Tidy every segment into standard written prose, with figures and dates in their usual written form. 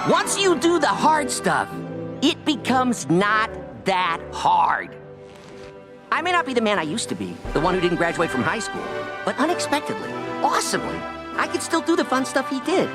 Once you do the hard stuff, it becomes not that hard. I may not be the man I used to be, the one who didn't graduate from high school, but unexpectedly, awesomely, I could still do the fun stuff he did.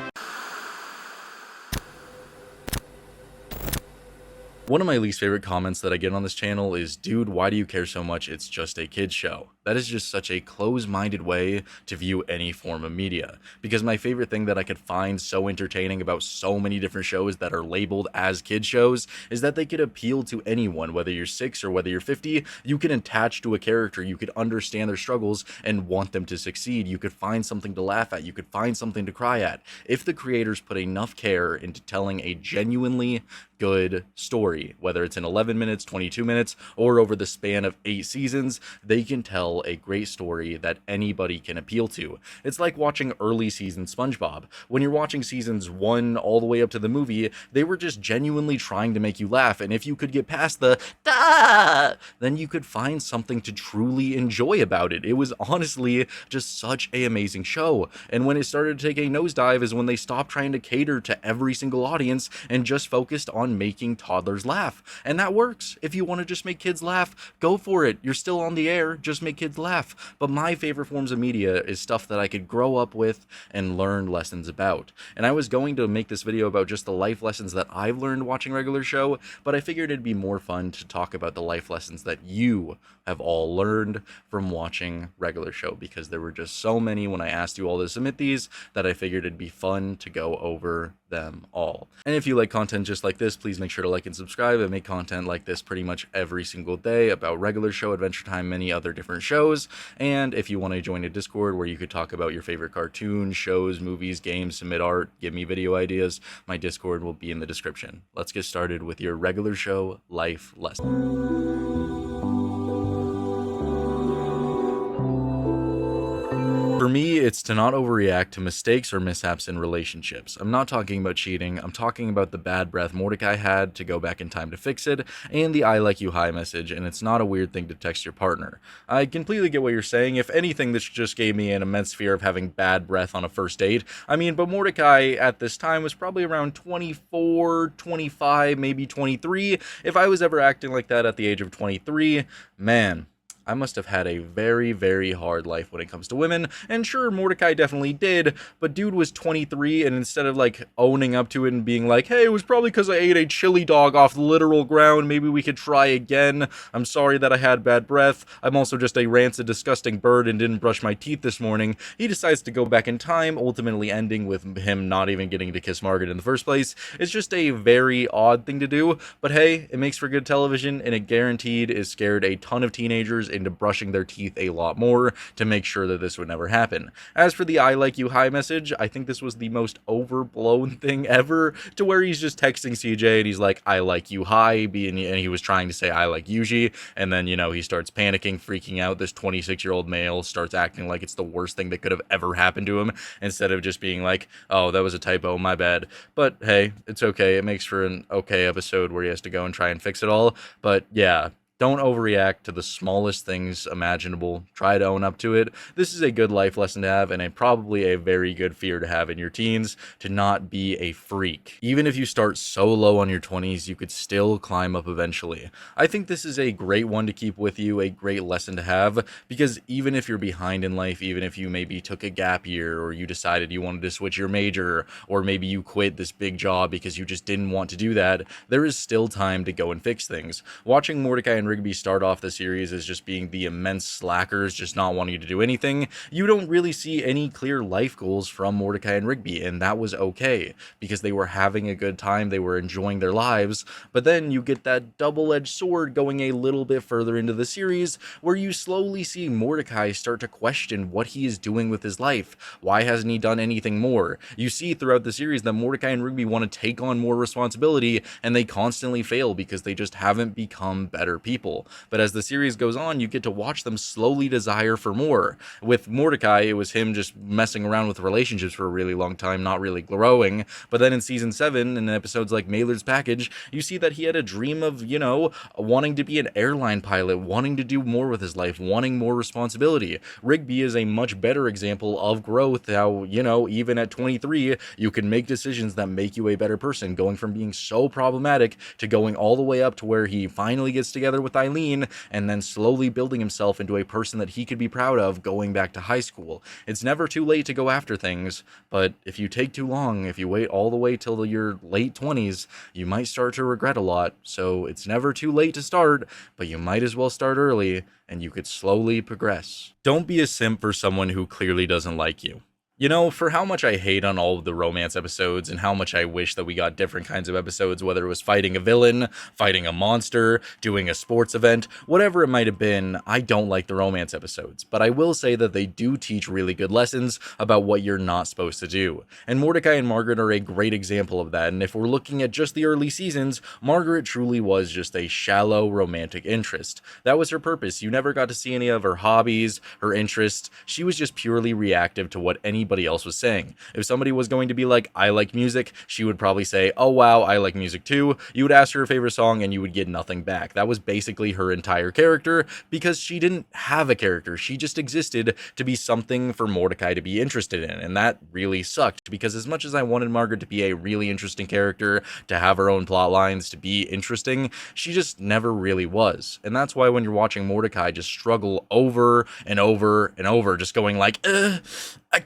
One of my least favorite comments that I get on this channel is, dude, why do you care so much? It's just a kid's show. That is just such a close-minded way to view any form of media. Because my favorite thing that I could find so entertaining about so many different shows that are labeled as kid shows is that they could appeal to anyone, whether you're 6 or whether you're 50. You can attach to a character, you could understand their struggles and want them to succeed. You could find something to laugh at, you could find something to cry at. If the creators put enough care into telling a genuinely good story, whether it's in 11 minutes, 22 minutes, or over the span of 8 seasons, they can tell a great story that anybody can appeal to. It's like watching early season SpongeBob. When you're watching seasons 1 all the way up to the movie, they were just genuinely trying to make you laugh, and if you could get past the "da," then you could find something to truly enjoy about it. It was honestly just such an amazing show, and when it started to take a nosedive is when they stopped trying to cater to every single audience and just focused on making toddlers laugh. And that works. If you want to just make kids laugh, go for it. You're still on the air, just make kids laugh. But my favorite forms of media is stuff that I could grow up with and learn lessons about. And I was going to make this video about just the life lessons that I've learned watching regular show, but I figured it'd be more fun to talk about the life lessons that you have all learned from watching regular show, because there were just so many when I asked you all to submit these that I figured it'd be fun to go over them all. And if you like content just like this, please make sure to like and subscribe. I make content like this pretty much every single day about regular show, Adventure Time, many other different shows. And if you want to join a Discord where you could talk about your favorite cartoons, shows, movies, games, submit art, give me video ideas, my Discord will be in the description. Let's get started with your regular show life lesson. For me, it's to not overreact to mistakes or mishaps in relationships. I'm not talking about cheating, I'm talking about the bad breath Mordecai had to go back in time to fix it, and the I like you hi message, and it's not a weird thing to text your partner. I completely get what you're saying. If anything, this just gave me an immense fear of having bad breath on a first date. I mean, but Mordecai at this time was probably around 24, 25, maybe 23. If I was ever acting like that at the age of 23, man, I must have had a very, very hard life when it comes to women, and sure, Mordecai definitely did, but dude was 23, and instead of, like, owning up to it and being like, hey, it was probably because I ate a chili dog off the literal ground, maybe we could try again, I'm sorry that I had bad breath, I'm also just a rancid, disgusting bird and didn't brush my teeth this morning, he decides to go back in time, ultimately ending with him not even getting to kiss Margaret in the first place. It's just a very odd thing to do, but hey, it makes for good television, and it guaranteed is scared a ton of teenagers into brushing their teeth a lot more to make sure that this would never happen. As for the I like you hi message, I think this was the most overblown thing ever, to where he's just texting CJ and he's like, I like you hi, and he was trying to say I like Yuji, and then, you know, he starts panicking, freaking out. This 26-year-old male starts acting like it's the worst thing that could have ever happened to him, instead of just being like, oh, that was a typo, my bad. But hey, it's okay. It makes for an okay episode where he has to go and try and fix it all. But yeah, don't overreact to the smallest things imaginable. Try to own up to it. This is a good life lesson to have, and probably a very good fear to have in your teens, to not be a freak. Even if you start so low on your 20s, you could still climb up eventually. I think this is a great one to keep with you, a great lesson to have, because even if you're behind in life, even if you maybe took a gap year, or you decided you wanted to switch your major, or maybe you quit this big job because you just didn't want to do that, there is still time to go and fix things. Watching Mordecai and Rigby start off the series as just being the immense slackers, just not wanting to do anything, you don't really see any clear life goals from Mordecai and Rigby, and that was okay, because they were having a good time, they were enjoying their lives. But then you get that double-edged sword going a little bit further into the series, where you slowly see Mordecai start to question what he is doing with his life. Why hasn't he done anything more? You see throughout the series that Mordecai and Rigby want to take on more responsibility, and they constantly fail because they just haven't become better people. people. But as the series goes on, you get to watch them slowly desire for more. With Mordecai, it was him just messing around with relationships for a really long time, not really growing. But then in season 7, in episodes like Maylor's Package, you see that he had a dream of, wanting to be an airline pilot, wanting to do more with his life, wanting more responsibility. Rigby is a much better example of growth, how, even at 23, you can make decisions that make you a better person, going from being so problematic to going all the way up to where he finally gets together with Eileen and then slowly building himself into a person that he could be proud of going back to high school. It's never too late to go after things, but if you take too long, if you wait all the way till your late 20s, you might start to regret a lot. So it's never too late to start, but you might as well start early and you could slowly progress. Don't be a simp for someone who clearly doesn't like you. For how much I hate on all of the romance episodes and how much I wish that we got different kinds of episodes, whether it was fighting a villain, fighting a monster, doing a sports event, whatever it might have been, I don't like the romance episodes. But I will say that they do teach really good lessons about what you're not supposed to do. And Mordecai and Margaret are a great example of that. And if we're looking at just the early seasons, Margaret truly was just a shallow romantic interest. That was her purpose. You never got to see any of her hobbies, her interests. She was just purely reactive to what anybody else was saying. If somebody was going to be like, I like music, she would probably say, oh wow, I like music too. You would ask her her favorite song and you would get nothing back. That was basically her entire character, because she didn't have a character. She just existed to be something for Mordecai to be interested in, and that really sucked, because as much as I wanted Margaret to be a really interesting character, to have her own plot lines, to be interesting, she just never really was. And that's why when you're watching Mordecai just struggle over and over and over, just going like, I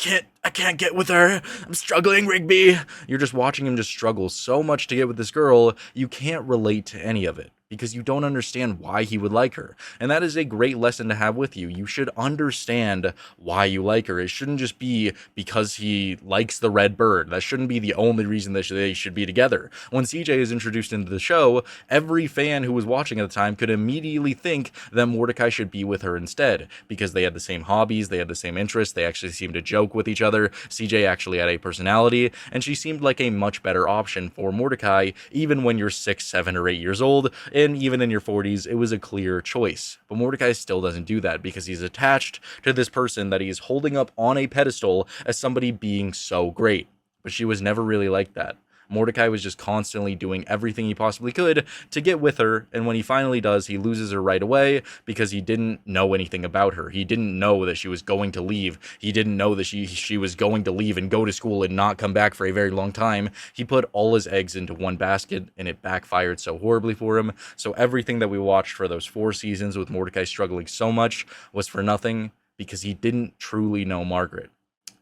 can't get with her. I'm struggling, Rigby. You're just watching him just struggle so much to get with this girl, you can't relate to any of it, because you don't understand why he would like her. And that is a great lesson to have with you. You should understand why you like her. It shouldn't just be because he likes the red bird. That shouldn't be the only reason that they should be together. When CJ is introduced into the show, every fan who was watching at the time could immediately think that Mordecai should be with her instead, because they had the same hobbies, they had the same interests, they actually seemed to joke with each other. CJ actually had a personality, and she seemed like a much better option for Mordecai, even when you're 6, 7, or 8 years old. And even in your 40s, it was a clear choice. But Mordecai still doesn't do that, because he's attached to this person that he's holding up on a pedestal as somebody being so great. But she was never really like that. Mordecai was just constantly doing everything he possibly could to get with her, and when he finally does, he loses her right away because he didn't know anything about her. He didn't know that she was going to leave. He didn't know that she was going to leave and go to school and not come back for a very long time. He put all his eggs into one basket, and it backfired so horribly for him. So everything that we watched for those 4 seasons with Mordecai struggling so much was for nothing, because he didn't truly know Margaret.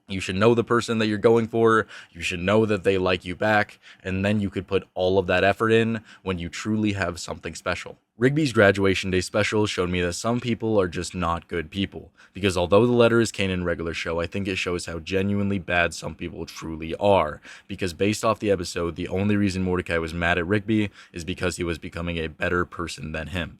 You should know the person that you're going for, you should know that they like you back, and then you could put all of that effort in when you truly have something special. Rigby's graduation day special showed me that some people are just not good people, because although the letter is canon regular show, I think it shows how genuinely bad some people truly are, because based off the episode, the only reason Mordecai was mad at Rigby is because he was becoming a better person than him.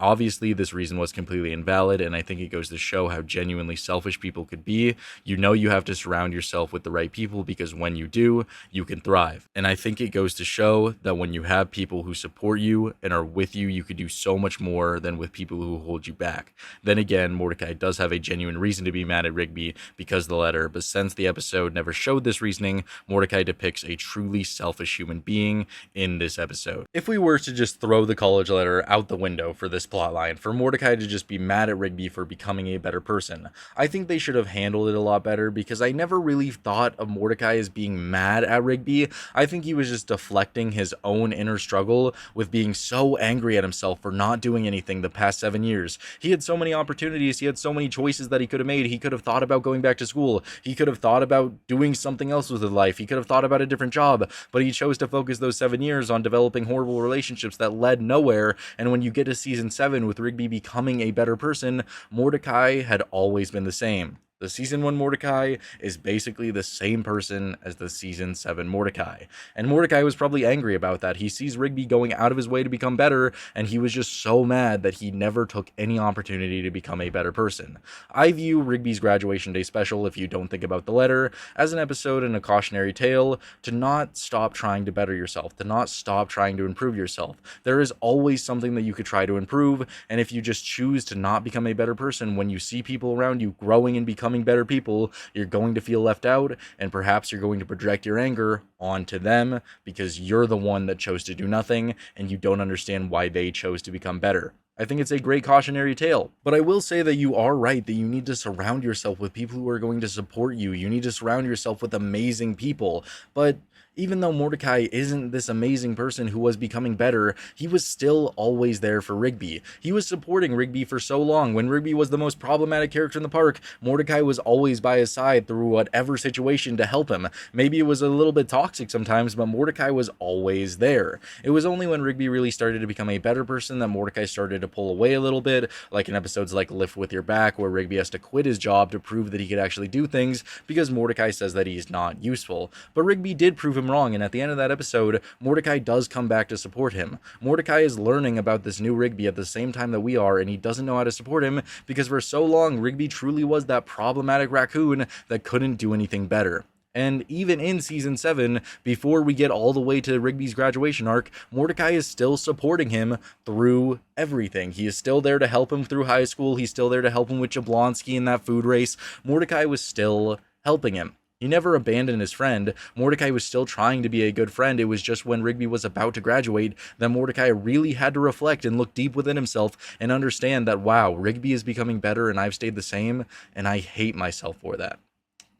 Obviously, this reason was completely invalid, and I think it goes to show how genuinely selfish people could be. You have to surround yourself with the right people, because when you do, you can thrive. And I think it goes to show that when you have people who support you and are with you, you could do so much more than with people who hold you back. Then again, Mordecai does have a genuine reason to be mad at Rigby because of the letter, but since the episode never showed this reasoning, Mordecai depicts a truly selfish human being in this episode. If we were to just throw the college letter out the window for this plotline, for Mordecai to just be mad at Rigby for becoming a better person, I think they should have handled it a lot better, because I never really thought of Mordecai as being mad at Rigby. I think he was just deflecting his own inner struggle with being so angry at himself for not doing anything the past 7 years. He had so many opportunities, he had so many choices that he could have made. He could have thought about going back to school, he could have thought about doing something else with his life, he could have thought about a different job, but he chose to focus those 7 years on developing horrible relationships that led nowhere. And when you get to season 7 with Rigby becoming a better person, Mordecai had always been the same. The season 1 Mordecai is basically the same person as the season 7 Mordecai. And Mordecai was probably angry about that. He sees Rigby going out of his way to become better, and he was just so mad that he never took any opportunity to become a better person. I view Rigby's graduation day special, if you don't think about the letter, as an episode and a cautionary tale to not stop trying to better yourself, to not stop trying to improve yourself. There is always something that you could try to improve, and if you just choose to not become a better person, when you see people around you growing and becoming better people, you're going to feel left out, and perhaps you're going to project your anger onto them because you're the one that chose to do nothing and you don't understand why they chose to become better. I think it's a great cautionary tale. But I will say that you are right that you need to surround yourself with people who are going to support you. You need to surround yourself with amazing people. But even though Mordecai isn't this amazing person who was becoming better, he was still always there for Rigby. He was supporting Rigby for so long. When Rigby was the most problematic character in the park, Mordecai was always by his side through whatever situation to help him. Maybe it was a little bit toxic sometimes, but Mordecai was always there. It was only when Rigby really started to become a better person that Mordecai started to pull away a little bit, like in episodes like Lift With Your Back, where Rigby has to quit his job to prove that he could actually do things because Mordecai says that he's not useful. But Rigby did prove him wrong, and at the end of that episode, Mordecai does come back to support him. Mordecai is learning about this new Rigby at the same time that we are, and he doesn't know how to support him because for so long, Rigby truly was that problematic raccoon that couldn't do anything better. And even in season 7, before we get all the way to Rigby's graduation arc, Mordecai is still supporting him through everything. He is still there to help him through high school. He's still there to help him with Jablonski in that food race. Mordecai was still helping him. He never abandoned his friend. Mordecai was still trying to be a good friend. It was just when Rigby was about to graduate that Mordecai really had to reflect and look deep within himself and understand that, wow, Rigby is becoming better and I've stayed the same, and I hate myself for that.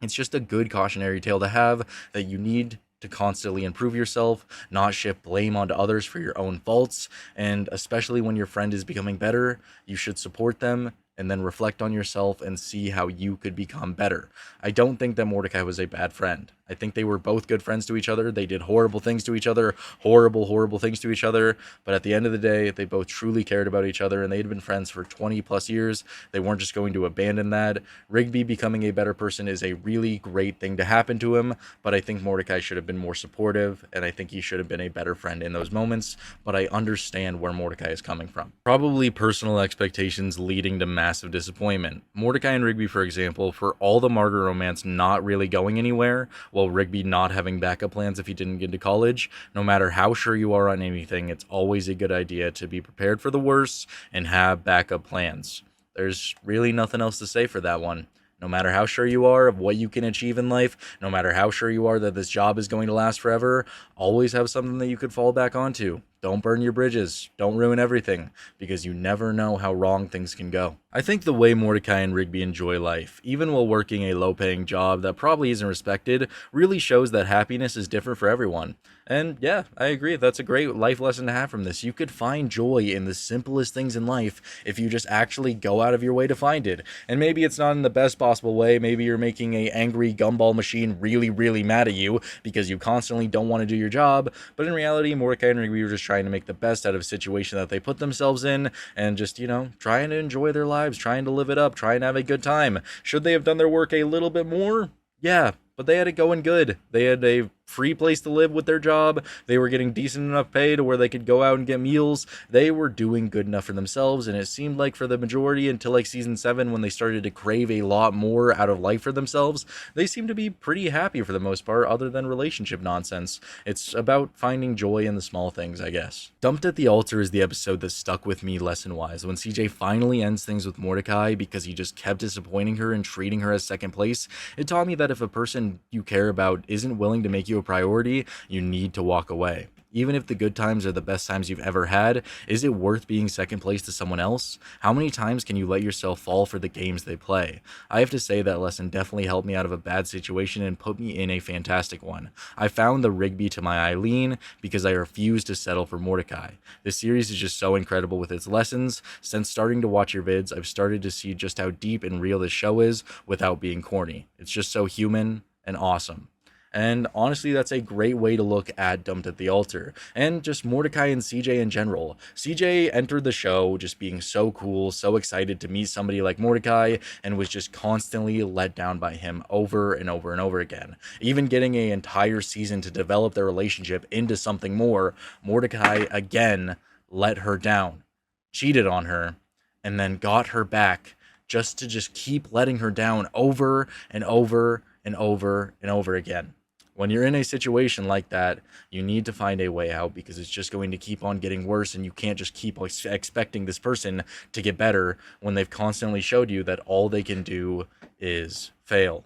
It's just a good cautionary tale to have, that you need to constantly improve yourself, not shift blame onto others for your own faults, and especially when your friend is becoming better, you should support them and then reflect on yourself and see how you could become better. I don't think that Mordecai was a bad friend. I think they were both good friends to each other. They did horrible things to each other, horrible things to each other. But at the end of the day, they both truly cared about each other, and they had been friends for 20 plus years. They weren't just going to abandon that. Rigby becoming a better person is a really great thing to happen to him, but I think Mordecai should have been more supportive, and I think he should have been a better friend in those moments, but I understand where Mordecai is coming from. Probably personal expectations leading to massive disappointment. Mordecai and Rigby, for example, for all the Margaret romance not really going anywhere, while Rigby not having backup plans if he didn't get into college, no matter how sure you are on anything, it's always a good idea to be prepared for the worst and have backup plans. There's really nothing else to say for that one. No matter how sure you are of what you can achieve in life, no matter how sure you are that this job is going to last forever, always have something that you could fall back onto. Don't burn your bridges. Don't ruin everything, because you never know how wrong things can go. I think the way Mordecai and Rigby enjoy life, even while working a low-paying job that probably isn't respected, really shows that happiness is different for everyone. And yeah, I agree. That's a great life lesson to have from this. You could find joy in the simplest things in life if you just actually go out of your way to find it. And maybe it's not in the best possible way. Maybe you're making an angry gumball machine really mad at you because you constantly don't want to do your job. But in reality, Mordecai and Rigby were just trying to make the best out of a situation that they put themselves in and just, trying to enjoy their lives, trying to live it up, trying to have a good time. Should they have done their work a little bit more? Yeah, but they had it going good. They had a free place to live with their job. They were getting decent enough pay to where they could go out and get meals. They were doing good enough for themselves, and it seemed like for the majority until like season 7, when they started to crave a lot more out of life for themselves, they seemed to be pretty happy for the most part, other than relationship nonsense. It's about finding joy in the small things, I guess. Dumped at the Altar is the episode that stuck with me lesson-wise. When CJ finally ends things with Mordecai because he just kept disappointing her and treating her as second place, it taught me that if a person you care about isn't willing to make you a priority, you need to walk away. Even if the good times are the best times you've ever had, is it worth being second place to someone else? How many times can you let yourself fall for the games they play? I have to say that lesson definitely helped me out of a bad situation and put me in a fantastic one. I found the Rigby to my Eileen because I refused to settle for Mordecai. This series is just so incredible with its lessons. Since starting to watch your vids, I've started to see just how deep and real this show is without being corny. It's just so human and awesome. And honestly, that's a great way to look at Dumped at the Altar. And just Mordecai and CJ in general. CJ entered the show just being so cool, so excited to meet somebody like Mordecai, and was just constantly let down by him over and over and over again. Even getting an entire season to develop their relationship into something more, Mordecai again let her down, cheated on her, and then got her back just to just keep letting her down over and over and over and over again. When you're in a situation like that, you need to find a way out, because it's just going to keep on getting worse, and you can't just keep expecting this person to get better when they've constantly showed you that all they can do is fail.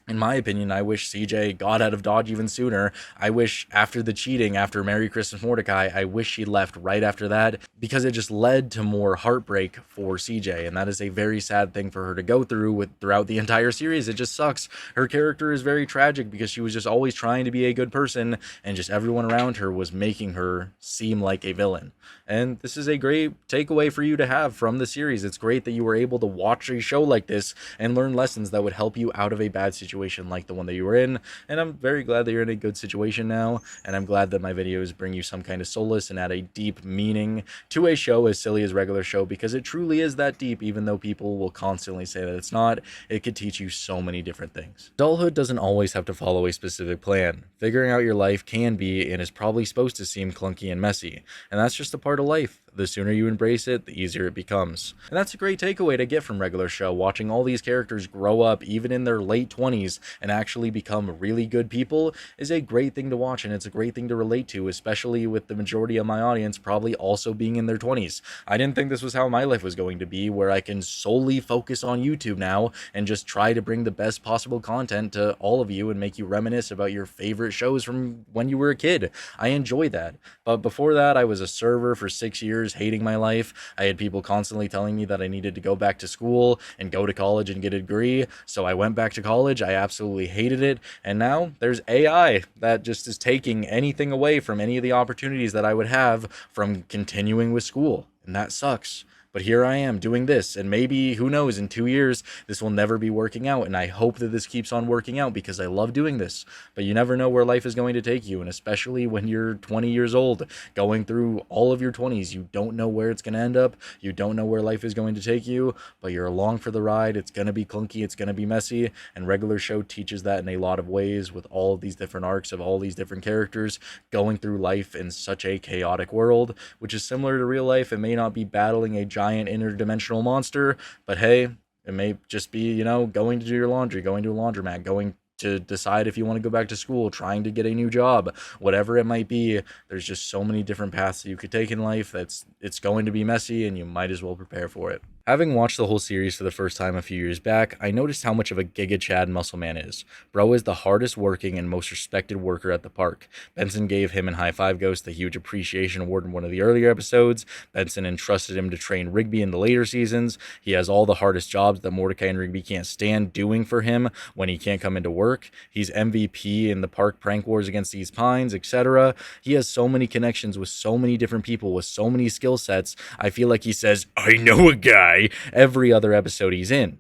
In my opinion, I wish CJ got out of Dodge even sooner. I wish after the cheating, after Merry Christmas Mordecai, I wish she left right after that, because it just led to more heartbreak for CJ, and that is a very sad thing for her to go through throughout the entire series. It just sucks. Her character is very tragic because she was just always trying to be a good person, and just everyone around her was making her seem like a villain. And this is a great takeaway for you to have from the series. It's great that you were able to watch a show like this and learn lessons that would help you out of a bad situation like the one that you were in. And I'm very glad that you're in a good situation now, and I'm glad that my videos bring you some kind of solace and add a deep meaning to a show as silly as regular show, because it truly is that deep. Even though people will constantly say that it's not, it could teach you so many different things. Adulthood doesn't always have to follow a specific plan. Figuring out your life can be, and is probably supposed to seem, clunky and messy, and that's just a part of life. The sooner you embrace it, the easier it becomes. And that's a great takeaway to get from regular show. Watching all these characters grow up, even in their late 20s, and actually become really good people is a great thing to watch, and it's a great thing to relate to, especially with the majority of my audience probably also being in their 20s. I didn't think this was how my life was going to be, where I can solely focus on YouTube now and just try to bring the best possible content to all of you and make you reminisce about your favorite shows from when you were a kid. I enjoy that. But before that, I was a server for 6 years, hating my life. I had people constantly telling me that I needed to go back to school and go to college and get a degree, so I went back to college. I absolutely hated it, and now there's AI that just is taking anything away from any of the opportunities that I would have from continuing with school, and that sucks. But here I am doing this, and maybe, who knows, in 2 years, this will never be working out, and I hope that this keeps on working out because I love doing this. But you never know where life is going to take you, and especially when you're 20 years old, going through all of your 20s, you don't know where it's going to end up, you don't know where life is going to take you, but you're along for the ride. It's going to be clunky, it's going to be messy, and regular show teaches that in a lot of ways, with all of these different arcs of all these different characters going through life in such a chaotic world, which is similar to real life. It may not be battling a giant interdimensional monster, but hey, it may just be, going to do your laundry, going to a laundromat, going to decide if you want to go back to school, trying to get a new job, whatever it might be. There's just so many different paths that you could take in life. It's going to be messy, and you might as well prepare for it. Having watched the whole series for the first time a few years back, I noticed how much of a Giga Chad Muscle Man is. Bro is the hardest working and most respected worker at the park. Benson gave him and High Five Ghost the huge appreciation award in one of the earlier episodes. Benson entrusted him to train Rigby in the later seasons. He has all the hardest jobs that Mordecai and Rigby can't stand doing for him when he can't come into work. He's MVP in the park prank wars against these Pines, etc. He has so many connections with so many different people with so many skill sets. I feel like he says, "I know a guy," every other episode he's in.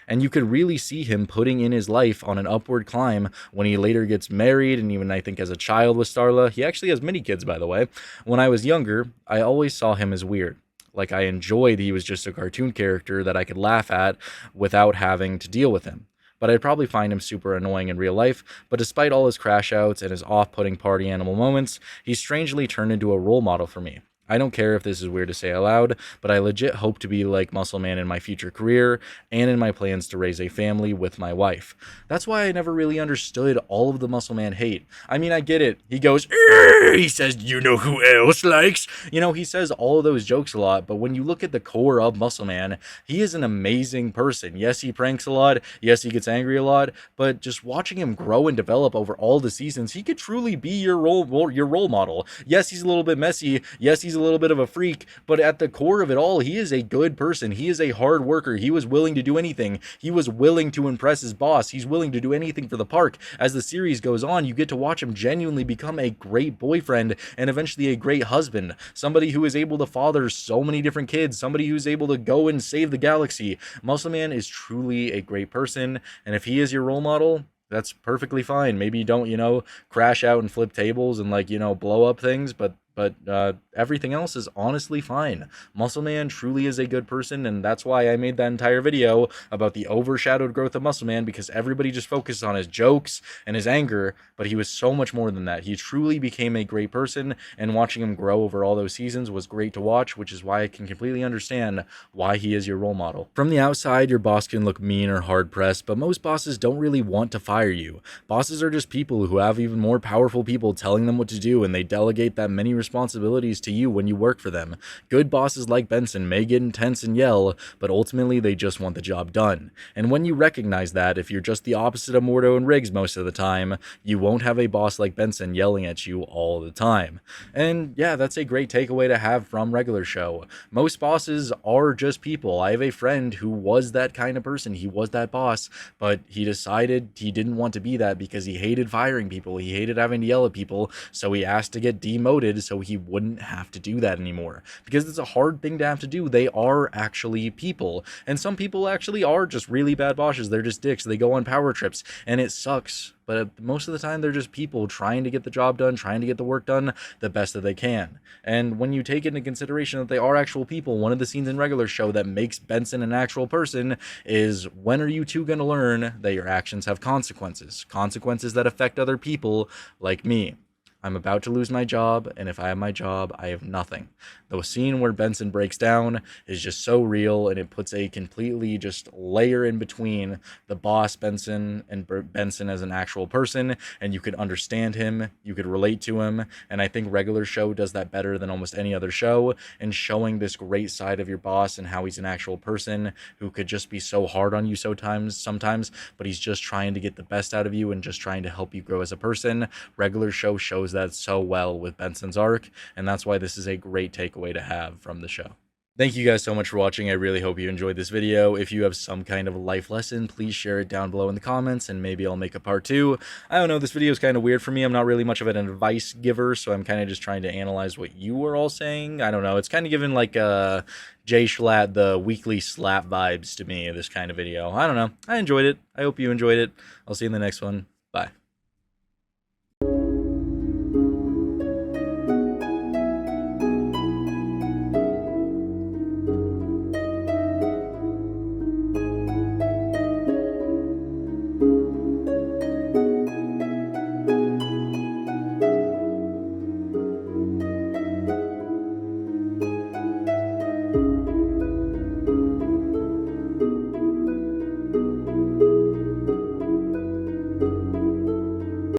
And you could really see him putting in his life on an upward climb when he later gets married, and even I think as a child with Starla. He actually has many kids, by the way. When I was younger, I always saw him as weird. Like, I enjoyed he was just a cartoon character that I could laugh at without having to deal with him. But I'd probably find him super annoying in real life. But despite all his crash outs and his off-putting party animal moments, he's strangely turned into a role model for me. I don't care if this is weird to say out loud, but I legit hope to be like Muscle Man in my future career and in my plans to raise a family with my wife. That's why I never really understood all of the Muscle Man hate. I mean, I get it. He goes, he says, "You know who else likes?" He says all of those jokes a lot, but when you look at the core of Muscle Man, he is an amazing person. Yes, he pranks a lot. Yes, he gets angry a lot, but just watching him grow and develop over all the seasons, he could truly be your role model. Yes, he's a little bit messy. Yes, he's a little bit of a freak, but at the core of it all, he is a good person. He is a hard worker. He was willing to do anything. He was willing to impress his boss. He's willing to do anything for the park. As the series goes on, you get to watch him genuinely become a great boyfriend and eventually a great husband. Somebody who is able to father so many different kids. Somebody who's able to go and save the galaxy. Muscle Man is truly a great person, and if he is your role model, That's perfectly fine. Maybe you don't, crash out and flip tables and like, blow up things, but everything else is honestly fine. Muscle Man truly is a good person, and that's why I made that entire video about the overshadowed growth of Muscle Man, because everybody just focused on his jokes and his anger, but he was so much more than that. He truly became a great person, and watching him grow over all those seasons was great to watch, which is why I can completely understand why he is your role model. From the outside, your boss can look mean or hard-pressed, but most bosses don't really want to fire you. Bosses are just people who have even more powerful people telling them what to do, and they delegate that many responsibilities to you when you work for them. Good bosses like Benson may get intense and yell, but ultimately they just want the job done. And when you recognize that, if you're just the opposite of Mordo and Riggs most of the time, you won't have a boss like Benson yelling at you all the time. And yeah, that's a great takeaway to have from regular show. Most bosses are just people. I have a friend who was that kind of person. He was that boss, but he decided he didn't want to be that because he hated firing people. He hated having to yell at people, so he asked to get demoted so he wouldn't have to do that anymore. Because it's a hard thing to have to do. They are actually people. And some people actually are just really bad bosses. They're just dicks. They go on power trips, and it sucks. But most of the time, they're just people trying to get the job done, trying to get the work done the best that they can. And when you take into consideration that they are actual people, one of the scenes in regular show that makes Benson an actual person is, when are you two going to learn that your actions have consequences? Consequences that affect other people like me. I'm about to lose my job, and if I have my job, I have nothing. The scene where Benson breaks down is just so real, and it puts a completely just layer in between the boss Benson and Benson as an actual person, and you could understand him, you could relate to him, and I think regular show does that better than almost any other show, in showing this great side of your boss and how he's an actual person who could just be so hard on you sometimes, but he's just trying to get the best out of you and just trying to help you grow as a person. Regular show shows that so well with Benson's arc, and that's why this is a great takeaway to have from the show. Thank you guys so much for watching. I really hope you enjoyed this video. If you have some kind of life lesson, please share it down below in the comments, and maybe I'll make a part 2. I don't know, this video is kind of weird for me. I'm not really much of an advice giver, so I'm kind of just trying to analyze what you were all saying. I don't know, it's kind of given like Jay Schlatt, the weekly slap vibes to me, this kind of video. I don't know, I enjoyed it. I hope you enjoyed it. I'll see you in the next one. Bye.